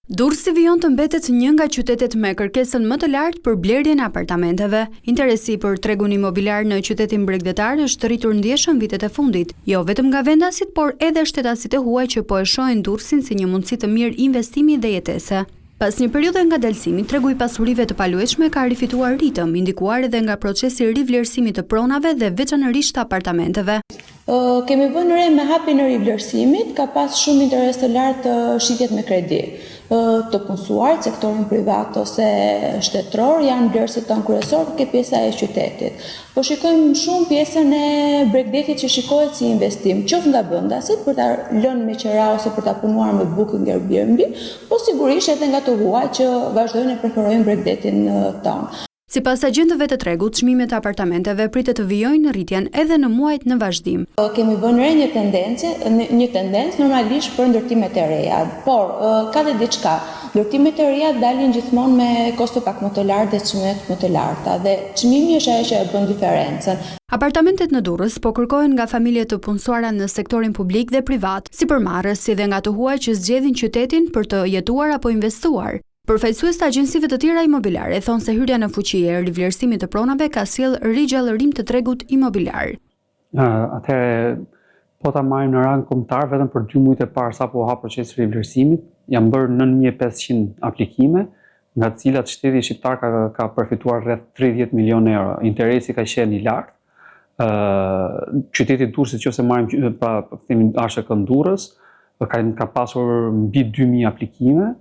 Durrësi vijon të mbetet një nga qytetet me kërkesën më të lartë për blerjen e apartamenteve. Interesi për tregun imobiliar në qytetin bregdetar është rritur ndjeshëm vitet e fundit, jo vetëm nga vendasit, por edhe shtetasit e huaj që po e shohin Durrësin si një mundësi të mirë investimi dhe jetese. Pas një periudhe ngadalësimi, tregu i pasurive të paluajtshme ka rifituar ritëm, indikuar edhe nga procesi rivlerësimit të pronave dhe veçanërisht të apartamenteve. Kemi vënë re me hapjen e rivlerësimit, ka pas shumë interes të lartë të shitjet me kredi. Të punësuar, sektorin privat ose shtetëror janë vlerësit tonë kryesor ke pjesa e qytetit. Po shikojmë shumë pjesën e Bregdetit që shikohet si investim, qoftë nga vendasit për ta lënë me qira ose për ta punuar me booking Airbnb, po sigurisht edhe nga të huaj që vazhdojnë e preferojnë Bregdetin tonë. Sipas agjendëve të tregut, çmimet e apartamenteve pritet të vijojnë në rritjen edhe në muajt në vazhdim. Kemi vënë re një tendencë normalisht për ndërtimet e reja, por ka dhe diçka. Ndërtimet e reja dalin gjithmonë me kosto pak më të lartë dhe çmimet më të larta dhe çmimi është ajo që e bën diferencën. Apartamentet në Durrës po kërkohen nga familje të punësuara në sektorin publik dhe privat, sipërmarrës si dhe nga të huaj që zgjedhin qytetin për të jetuar apo investuar. Përfaqësues të agjensive të tjera imobiliare thonë se hyrja në fuqi e rivlerësimit të pronave ka sjellë rigjallërim të tregut imobiliar. Atëherë, po ta marrim në rang kombëtar, vetëm për 2 muajt e parë sapo hap procesi i rivlerësimit, janë bërë 9500 aplikime, nga të cilat shteti shqiptar ka përfituar rreth 30 milionë euro. Interesi ka qenë i lartë. Qyteti Durrësit, nëse marrim themi ASHK Durrës, ka pasur mbi 2000 aplikime.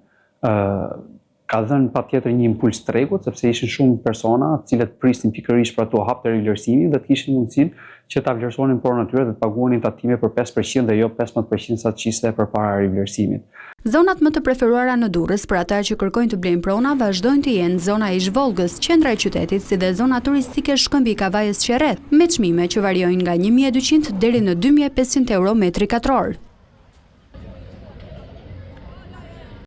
Ka dhënë patjetër një impuls tregut, sepse ishin shumë persona të cilët prisnin pikërisht për ato hap të rivlerësimit dhe të kishin mundësinë që ta vlerësonin pronën e tyre dhe të paguanin tatime për 5% dhe jo 15% sa ç'ishte përpara rivlerësimit. Zonat më të preferuara në Durrës për ata që kërkojnë të blejnë prona vazhdojnë të jenë zona e Zhvolgës, qendra e qytetit, si dhe zona turistike Shkëmbi Kavajës Qerreth, me çmime që variojnë nga 1200 deri në 2500 euro metri katror.